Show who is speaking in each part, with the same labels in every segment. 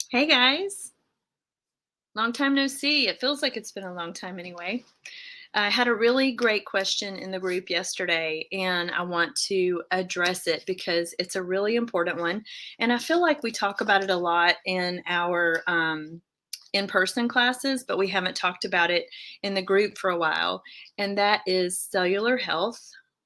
Speaker 1: Hey guys, long time no see. It feels like it's been a long time anyway. I had a really great question in the group yesterday, and I want to address it because it's a really important one. And I feel like we talk about it a lot in our in person classes, but we haven't talked about it in the group for a while. And that is cellular health.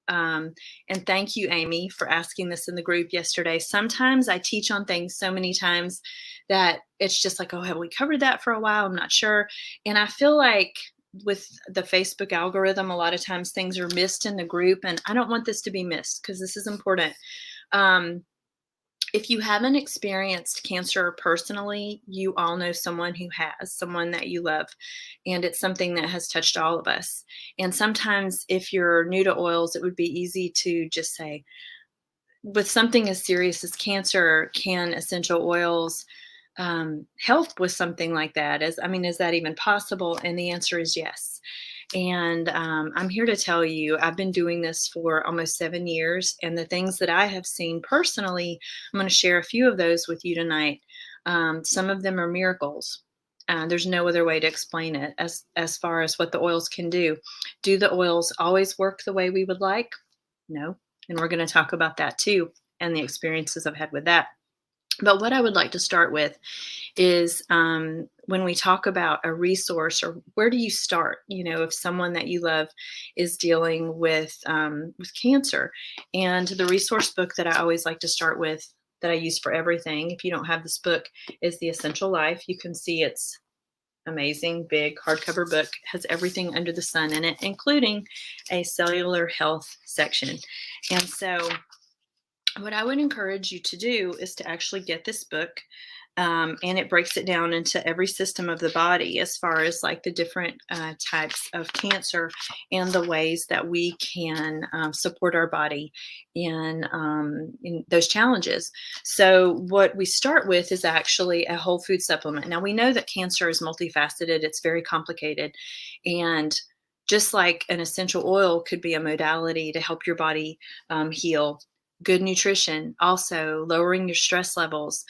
Speaker 1: And thank you, Amy, for asking this in the group yesterday. Sometimes I teach on things so many times that it's just like, oh, have we covered that for a while? I'm not sure. And I feel like with the Facebook algorithm, a lot of times things are missed in the group, and I don't want this to be missed because this is important. Um, if you haven't experienced cancer personally, you all know someone who has, someone that you love, and it's something that has touched all of us. And sometimes, if you're new to oils, it would be easy to just say, with something as serious as cancer, can essential oils help with something like that? Is that even possible? And the answer is yes. And I'm here to tell you, I've been doing this for almost 7 years. And the things that I have seen personally, I'm going to share a few of those with you tonight. Some of them are miracles. There's no other way to explain it as far as what the oils can do. Do the oils always work the way we would like? No. And we're going to talk about that too and the experiences I've had with that. But what I would like to start with is when we talk about a resource, or where do you start? If someone that you love is dealing with cancer, and the resource book that I always like to start with, that I use for everything. If you don't have this book, is The Essential Life. You can see it's amazing, big hardcover book, has everything under the sun in it, including a cellular health section. And so what I would encourage you to do is to actually get this book. And it breaks it down into every system of the body as far as like the different types of cancer and the ways that we can support our body in those challenges. So, what we start with is actually a whole food supplement. Now, we know that cancer is multifaceted, it's very complicated. And just like an essential oil could be a modality to help your body heal, good nutrition, also lowering your stress levels.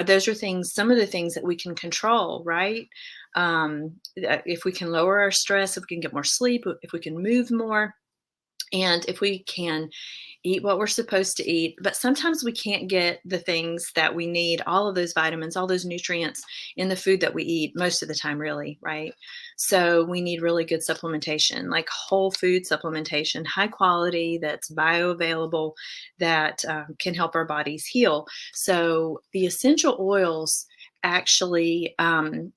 Speaker 1: Those are things, some of the things that we can control, right? If we can lower our stress, if we can get more sleep, if we can move more, and if we can eat what we're supposed to eat. But sometimes we can't get the things that we need, all of those vitamins, all those nutrients in the food that we eat most of the time, really, right? So we need really good supplementation, like whole food supplementation, high quality, that's bioavailable, that can help our bodies heal. So the essential oils actually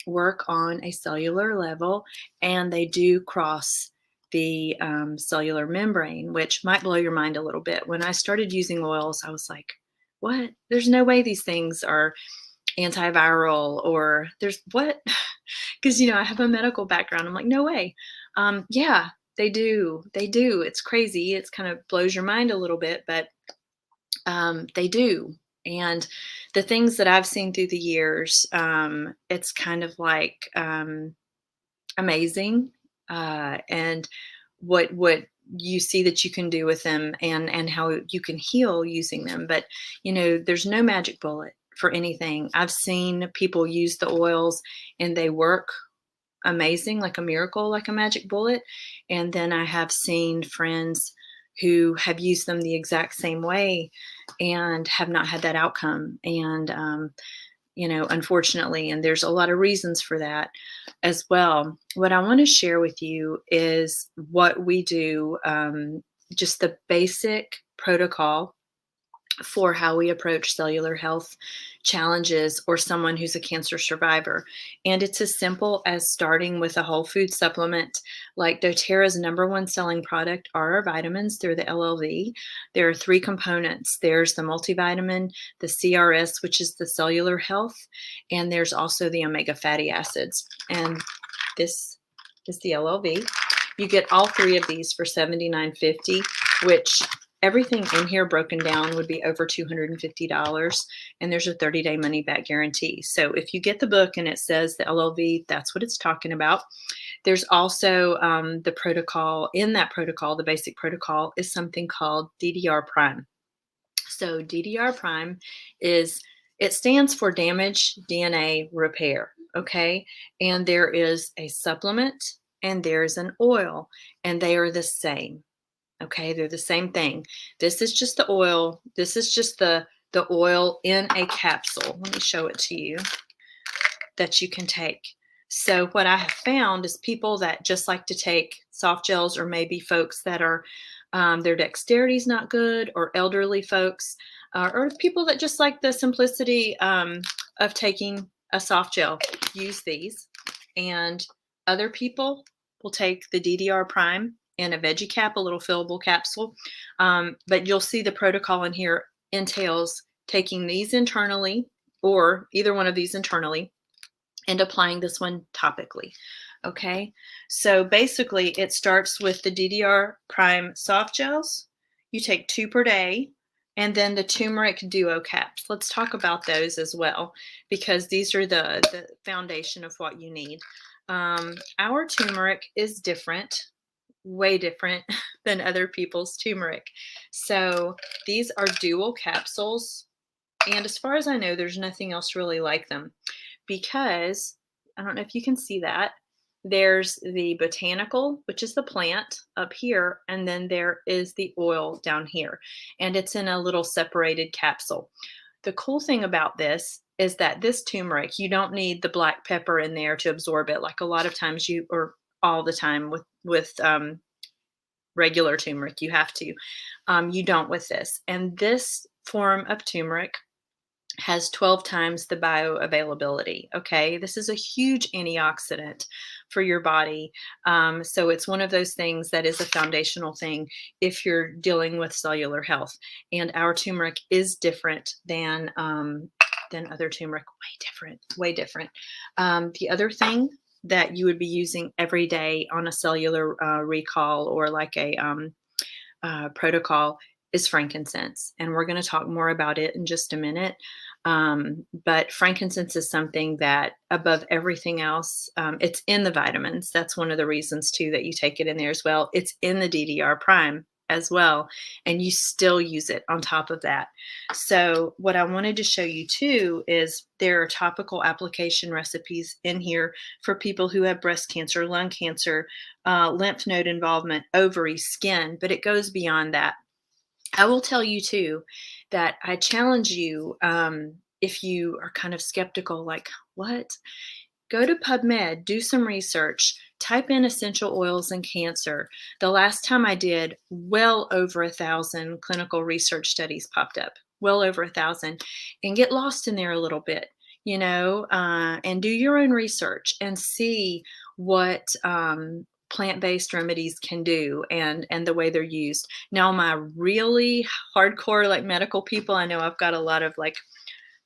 Speaker 1: work on a cellular level, and they do cross the cellular membrane, which might blow your mind a little bit. When I started using oils, I was like, what? There's no way these things are antiviral, or there's what? Because, I have a medical background. I'm like, no way. Yeah, they do. They do. It's crazy. It's kind of blows your mind a little bit, but they do. And the things that I've seen through the years, it's kind of like amazing. And what you see that you can do with them, and how you can heal using them. But there's no magic bullet for anything. I've seen people use the oils and they work amazing, like a miracle, like a magic bullet. And then I have seen friends who have used them the exact same way and have not had that outcome. And unfortunately, and there's a lot of reasons for that as well. What I want to share with you is what we do, just the basic protocol for how we approach cellular health challenges, or someone who's a cancer survivor. And it's as simple as starting with a whole food supplement. Like doTERRA's number one selling product are our vitamins through the LLV. There are three components. There's the multivitamin, the CRS, which is the cellular health, and there's also the omega fatty acids. And this is the LLV. You get all three of these for $79.50, which everything in here broken down would be over $250, and there's a 30-day money-back guarantee. So if you get the book and it says the LLV, that's what it's talking about. There's also the protocol. In that protocol, the basic protocol, is something called Ddr Prime. So Ddr Prime is It stands for damaged DNA repair, okay? And there is a supplement and there's an oil, and they are the same. Okay, they're the same thing. This is just the oil. This is just the oil in a capsule. Let me show it to you that you can take. So what I have found is people that just like to take soft gels, or maybe folks that are their dexterity is not good, or elderly folks, or people that just like the simplicity of taking a soft gel, use these. And other people will take the Ddr Prime in a veggie cap, a little fillable capsule. But you'll see the protocol in here entails taking these internally, or either one of these internally, and applying this one topically. Okay, so basically it starts with the Ddr Prime soft gels. You take 2 per day, and then the turmeric duo caps. Let's talk about those as well, because these are the foundation of what you need. Our turmeric is different, way different than other people's turmeric. So these are dual capsules, and as far as I know, there's nothing else really like them, because I don't know if you can see that. There's the botanical, which is the plant up here, and then there is the oil down here, and it's in a little separated capsule. The cool thing about this is that this turmeric, you don't need the black pepper in there to absorb it, like a lot of times you, or all the time with regular turmeric, you have to. You don't with this. And this form of turmeric has 12 times the bioavailability. Okay, this is a huge antioxidant for your body. So it's one of those things that is a foundational thing if you're dealing with cellular health. And our turmeric is different than other turmeric. Way different, way different. The other thing that you would be using every day on a cellular recall, or like a protocol, is frankincense. And we're going to talk more about it in just a minute. But frankincense is something that, above everything else, it's in the vitamins. That's one of the reasons too that you take it in there as well. It's in the Ddr Prime as well, and you still use it on top of that. So what I wanted to show you too is there are topical application recipes in here for people who have breast cancer, lung cancer, lymph node involvement, ovaries, skin, but it goes beyond that. I will tell you too that I challenge you, if you are kind of skeptical, like, what? Go to PubMed, do some research, type in essential oils and cancer. The last time I did, well over 1,000 clinical research studies popped up, well over 1,000, and get lost in there a little bit, and do your own research and see what plant-based remedies can do, and the way they're used. Now, my really hardcore like medical people, I know I've got a lot of like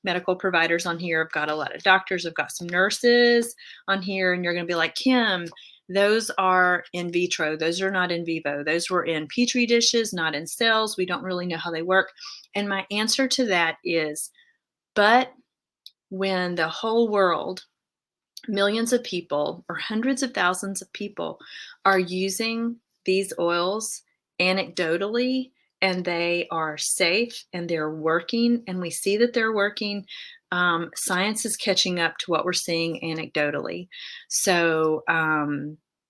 Speaker 1: medical providers on here. I've got a lot of doctors. I've got some nurses on here, and you're going to be like, Kim, those are in vitro. Those are not in vivo. Those were in petri dishes, not in cells. We don't really know how they work. And my answer to that is, but when the whole world, millions of people or hundreds of thousands of people, are using these oils anecdotally, and they are safe and they're working, and we see that they're working, science is catching up to what we're seeing anecdotally. So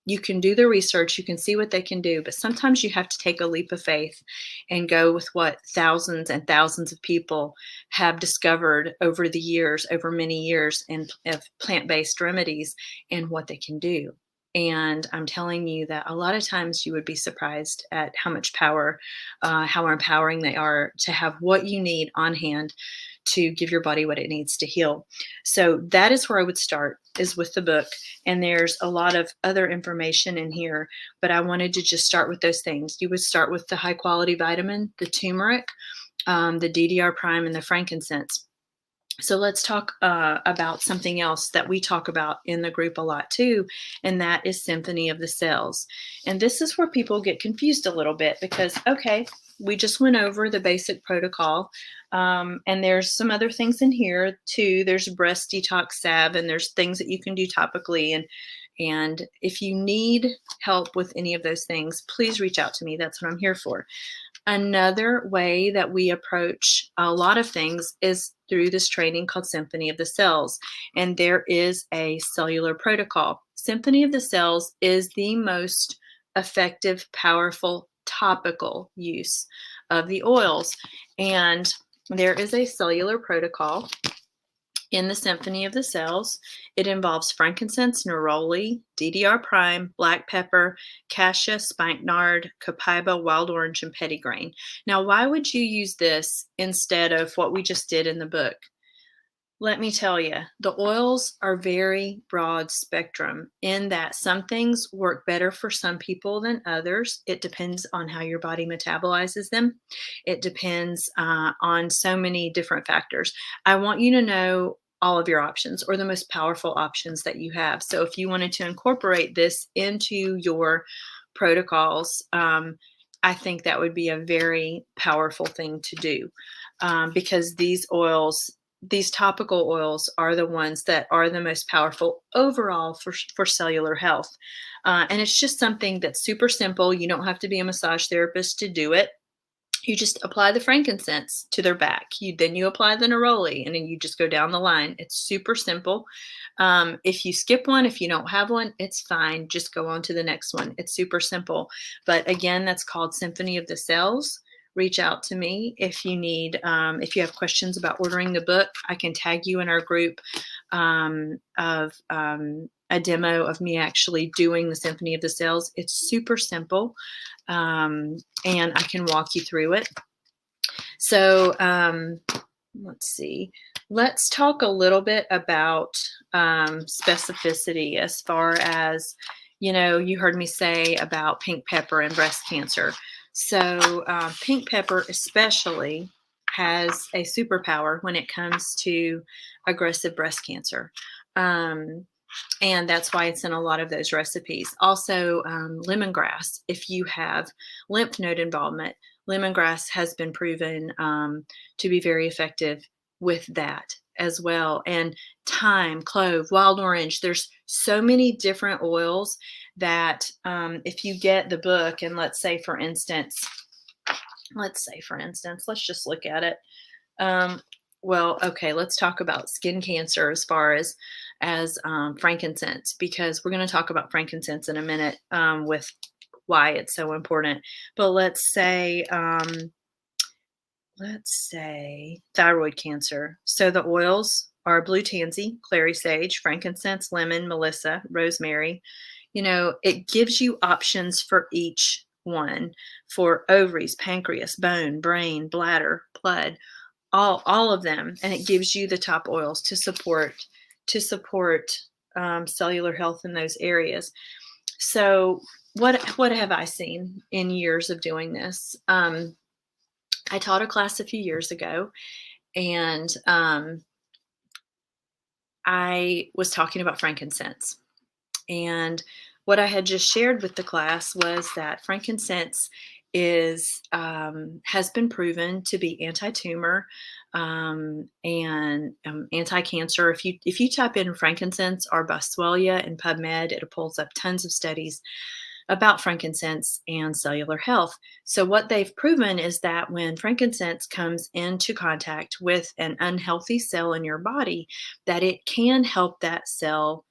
Speaker 1: you can do the research, you can see what they can do, but sometimes you have to take a leap of faith and go with what thousands and thousands of people have discovered over the years, over many years, and of plant-based remedies and what they can do. And I'm telling you that a lot of times you would be surprised at how much power, how empowering they are to have what you need on hand to give your body what it needs to heal. So that is where I would start, is with the book. And there's a lot of other information in here, but I wanted to just start with those things. You would start with the high quality vitamin, the turmeric, the Ddr Prime, and the frankincense. So let's talk about something else that we talk about in the group a lot too, and that is Symphony of the Cells. And this is where people get confused a little bit, because, okay, we just went over the basic protocol, and there's some other things in here too. There's breast detox salve, and there's things that you can do topically. And if you need help with any of those things, please reach out to me. That's what I'm here for. Another way that we approach a lot of things is through this training called Symphony of the Cells. And there is a cellular protocol. Symphony of the Cells is the most effective, powerful topical use of the oils. And there is a cellular protocol in the Symphony of the Cells. It involves frankincense, neroli, Ddr Prime, black pepper, cassia, spikenard, copaiba, wild orange, and petitgrain. Now, why would you use this instead of what we just did in the book? Let me tell you, the oils are very broad spectrum in that some things work better for some people than others. It depends on how your body metabolizes them. It depends on so many different factors. I want you to know all of your options, or the most powerful options that you have. So if you wanted to incorporate this into your protocols, I think that would be a very powerful thing to do, because these topical oils are the ones that are the most powerful overall for cellular health. And it's just something that's super simple. You don't have to be a massage therapist to do it. You just apply the frankincense to their back. Then you apply the neroli, and then you just go down the line. It's super simple. If you skip one, if you don't have one, it's fine. Just go on to the next one. It's super simple. But again, that's called Symphony of the Cells. Reach out to me if you need, if you have questions about ordering the book. I can tag you in our group of a demo of me actually doing the Symphony of the Cells. It's super simple, and I can walk you through it. So let's see. Let's talk a little bit about specificity as far as, you heard me say about pink pepper and breast cancer. So pink pepper especially has a superpower when it comes to aggressive breast cancer. And that's why it's in a lot of those recipes. Also, lemongrass. If you have lymph node involvement, lemongrass has been proven to be very effective with that as well. And thyme, clove, wild orange. There's so many different oils that if you get the book, and let's for instance, let's just look at it. Well, okay, let's talk about skin cancer as far as frankincense, because we're going to talk about frankincense in a minute with why it's so important. But let's say thyroid cancer. So the oils are blue tansy, clary sage, frankincense, lemon, melissa, rosemary. It gives you options for each one, for ovaries, pancreas, bone, brain, bladder, blood, all of them. And it gives you the top oils to support cellular health in those areas. So what have I seen in years of doing this? I taught a class a few years ago, and I was talking about frankincense. And what I had just shared with the class was that frankincense has been proven to be anti-tumor and anti-cancer. If you type in frankincense or boswellia in PubMed, it pulls up tons of studies about frankincense and cellular health. So what they've proven is that when frankincense comes into contact with an unhealthy cell in your body, that it can help that cell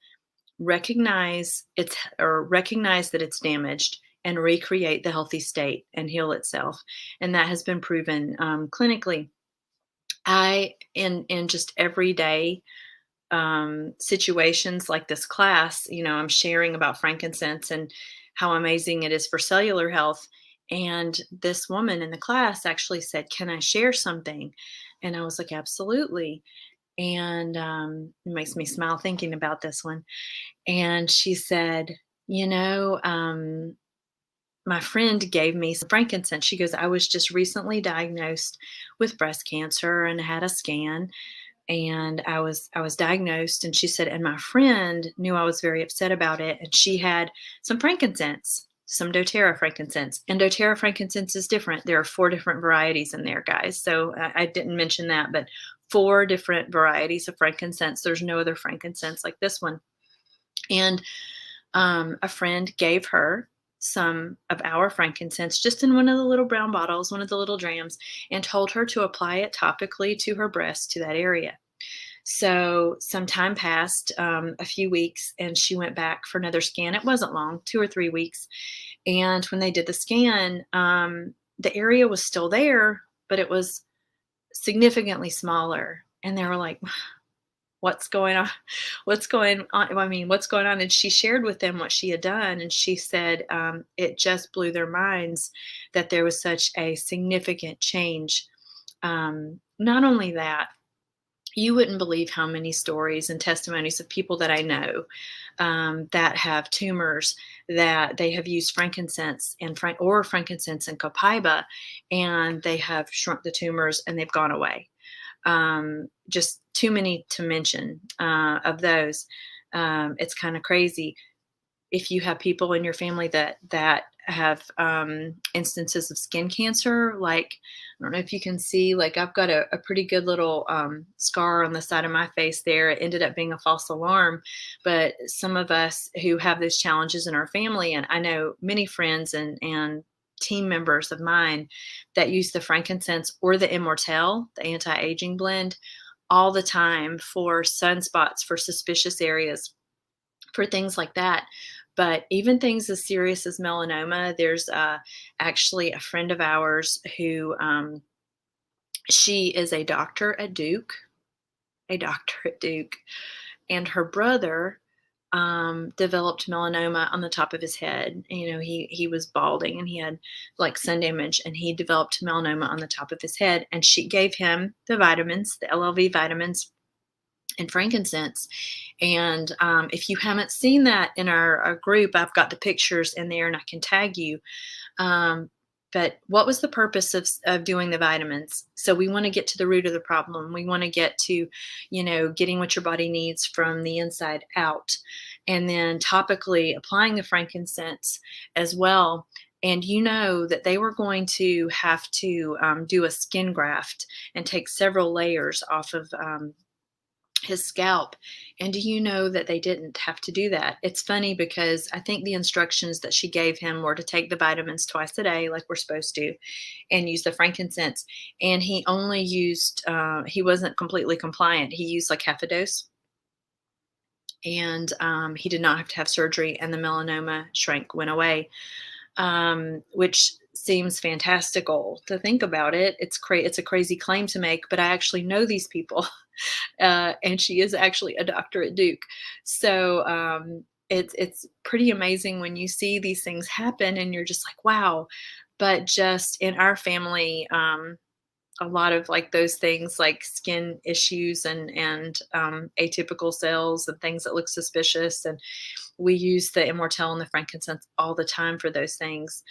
Speaker 1: recognize that it's damaged and recreate the healthy state and heal itself. And that has been proven clinically. In just everyday situations like this class, I'm sharing about frankincense and how amazing it is for cellular health. And this woman in the class actually said, "Can I share something?" And I was like, "Absolutely." And it makes me smile thinking about this one. And she said, my friend gave me some frankincense. She goes, "I was just recently diagnosed with breast cancer and had a scan, and I was diagnosed." And she said, "And my friend knew I was very upset about it, and she had some frankincense, some doTERRA frankincense." And doTERRA frankincense is different. There are 4 different varieties in there, guys. So I didn't mention that, but 4 different varieties of frankincense. There's no other frankincense like this one. And a friend gave her some of our frankincense just in one of the little brown bottles, one of the little drams, and told her to apply it topically to her breast, to that area. So some time passed, a few weeks, and she went back for another scan. It wasn't long, 2 or 3 weeks. And when they did the scan, the area was still there, but it was significantly smaller. And they were like, what's going on? What's going on? I mean, what's going on? And she shared with them what she had done. And she said it just blew their minds that there was such a significant change. Not only that, you wouldn't believe how many stories and testimonies of people that I know that have tumors that they have used frankincense or frankincense and copaiba, and they have shrunk the tumors and they've gone away. Just too many to mention of those. It's kind of crazy. If you have people in your family that have instances of skin cancer, like I don't know if you can see, like I've got a pretty good little scar on the side of my face there. It ended up being a false alarm, but some of us who have those challenges in our family, and I know many friends and team members of mine that use the frankincense or the immortelle, the anti-aging blend, all the time for sunspots, for suspicious areas, for things like that. But even things as serious as melanoma, there's actually a friend of ours who she is a doctor at Duke, and her brother developed melanoma on the top of his head. You know, he was balding and he had like sun damage, and he developed melanoma on the top of his head. And she gave him the vitamins, the LLV vitamins, and frankincense. And if you haven't seen that in our group, I've got the pictures in there and I can tag you. But what was the purpose of doing the vitamins? So we want to get to the root of the problem. We want to get to, getting what your body needs from the inside out. And then topically applying the frankincense as well. And you know that they were going to have to do a skin graft and take several layers off of his scalp. And do you know that they didn't have to do that? It's funny because I think the instructions that she gave him were to take the vitamins twice a day, like we're supposed to, and use the frankincense. And he only used, he wasn't completely compliant. He used like half a dose. And he did not have to have surgery, and the melanoma went away, which seems fantastical to think about it. It's a crazy claim to make, but I actually know these people. And she is actually a doctor at Duke. So it's pretty amazing when you see these things happen and you're just like, wow. But just in our family, a lot of like those things like skin issues and atypical cells and things that look suspicious. And we use the immortelle and the frankincense all the time for those things.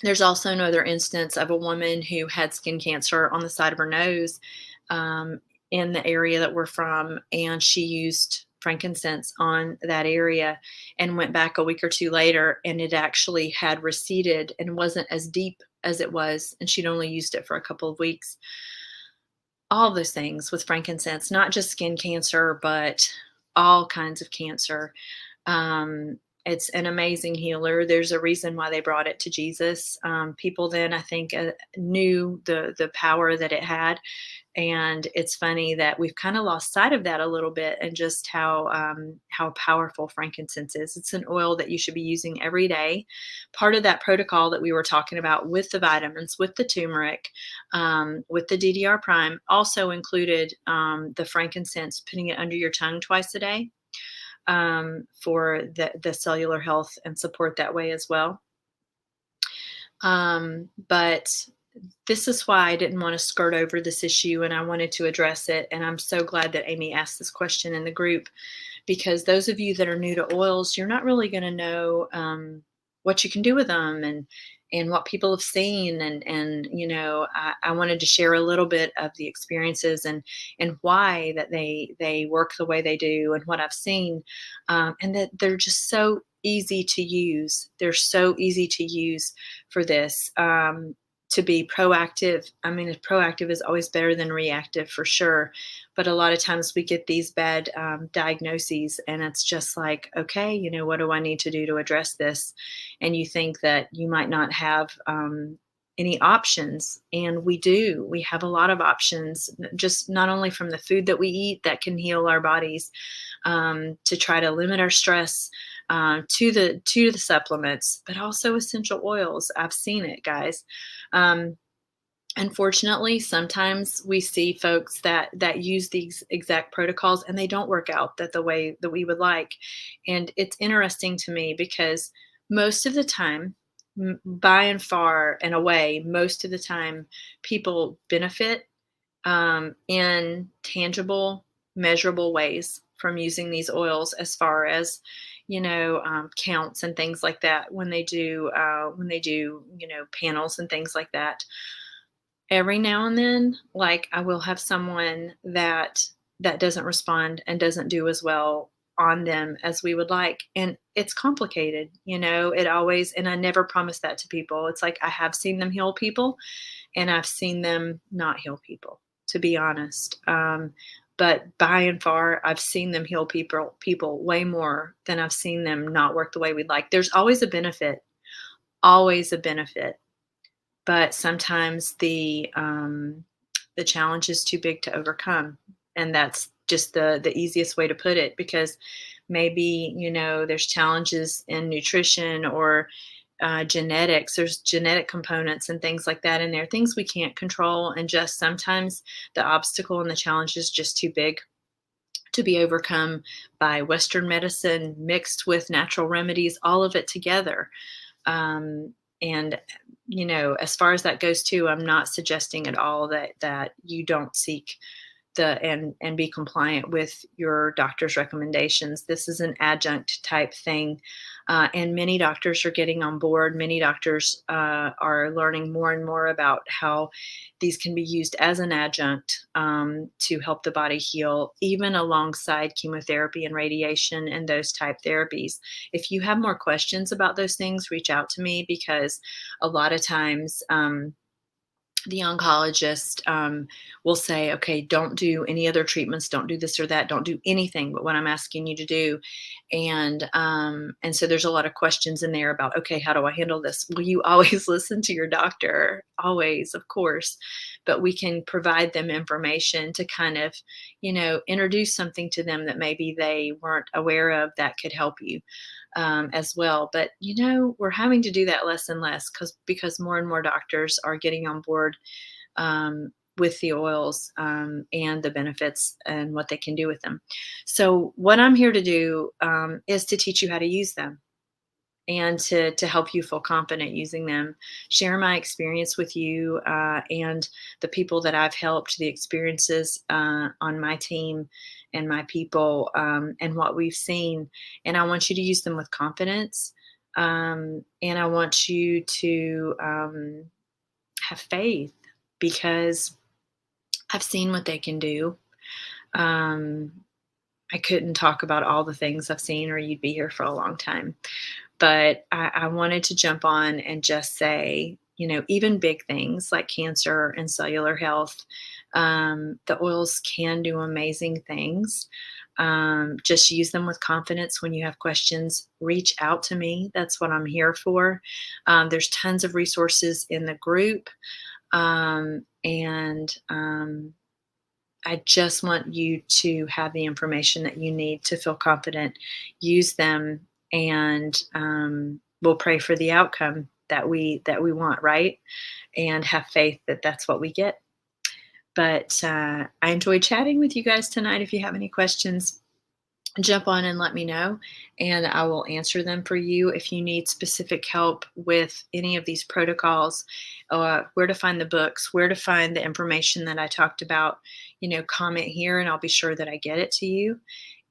Speaker 1: There's also another instance of a woman who had skin cancer on the side of her nose in the area that we're from, and she used frankincense on that area and went back a week or two later, and it actually had receded and wasn't as deep as it was, and she'd only used it for a couple of weeks. All those things with frankincense, not just skin cancer, but all kinds of cancer. It's an amazing healer. There's a reason why they brought it to Jesus. People then, I think, knew the power that it had. And it's funny that we've kind of lost sight of that a little bit, and just how powerful frankincense is. It's an oil that you should be using every day. Part of that protocol that we were talking about with the vitamins, with the turmeric, with the Ddr Prime, also included the frankincense, putting it under your tongue twice a day for the cellular health and support that way as well. But this is why I didn't want to skirt over this issue, and I wanted to address it. And I'm so glad that Amy asked this question in the group, because those of you that are new to oils, you're not really going to know what you can do with them and what people have seen. And I wanted to share a little bit of the experiences and why that they work the way they do, and what I've seen, and that they're just so easy to use. They're so easy to use for this. to be proactive. I mean, proactive is always better than reactive for sure. But a lot of times we get these bad diagnoses, and it's just like, okay, what do I need to do to address this? And you think that you might not have any options. And we do. We have a lot of options, just not only from the food that we eat that can heal our bodies, to try to limit our stress, to the supplements, but also essential oils. I've seen it, guys. Um, Unfortunately, sometimes we see folks that use these exact protocols and they don't work out that the way that we would like. And it's interesting to me because most of the time, by and far and away, most of the time, people benefit in tangible, measurable ways from using these oils, as far as counts and things like that. When they do panels and things like that, every now and then, like, I will have someone that doesn't respond and doesn't do as well on them as we would like, and it's complicated. It always, and I never promise that to people. It's like I have seen them heal people, and I've seen them not heal people, to be honest. But by and far, I've seen them heal people way more than I've seen them not work the way we'd like. There's always a benefit, but sometimes the challenge is too big to overcome, and that's just the easiest way to put it. Because maybe there's challenges in nutrition or genetics. There's genetic components and things like that in there, things we can't control, and just sometimes the obstacle and the challenge is just too big to be overcome by Western medicine mixed with natural remedies, all of it together. And as far as that goes too, I'm not suggesting at all that you don't seek and be compliant with your doctor's recommendations. This is an adjunct type thing, and many doctors are getting on board. Many doctors are learning more and more about how these can be used as an adjunct, to help the body heal, even alongside chemotherapy and radiation and those type therapies. If you have more questions about those things, reach out to me, because a lot of times, the oncologist will say, okay, don't do any other treatments, don't do this or that, don't do anything but what I'm asking you to do. And so there's a lot of questions in there about, okay, how do I handle this? Well, you always listen to your doctor, always, of course, but we can provide them information to kind of, introduce something to them that maybe they weren't aware of that could help you. As well. But we're having to do that less and less, because more and more doctors are getting on board with the oils, and the benefits and what they can do with them. So what I'm here to do, is to teach you how to use them, and to help you feel confident using them, share my experience with you, and the people that I've helped, the experiences on my team and my people, and what we've seen. And I want you to use them with confidence, and I want you to have faith, because I've seen what they can do. Um, I couldn't talk about all the things I've seen, or you'd be here for a long time. But I wanted to jump on and just say, even big things like cancer and cellular health, the oils can do amazing things. Just use them with confidence. When you have questions, reach out to me. That's what I'm here for. There's tons of resources in the group. And I just want you to have the information that you need to feel confident. Use them, and we'll pray for the outcome that we want, right? And have faith that that's what we get. But I enjoyed chatting with you guys tonight. If you have any questions, jump on and let me know, and I will answer them for you. If you need specific help with any of these protocols, where to find the books, where to find the information that I talked about, comment here, and I'll be sure that I get it to you.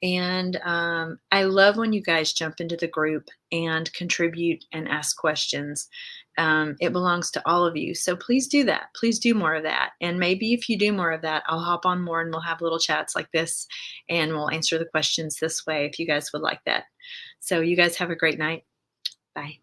Speaker 1: And I love when you guys jump into the group and contribute and ask questions. It belongs to all of you. So please do that. Please do more of that. And maybe if you do more of that, I'll hop on more and we'll have little chats like this, and we'll answer the questions this way if you guys would like that. So you guys have a great night. Bye.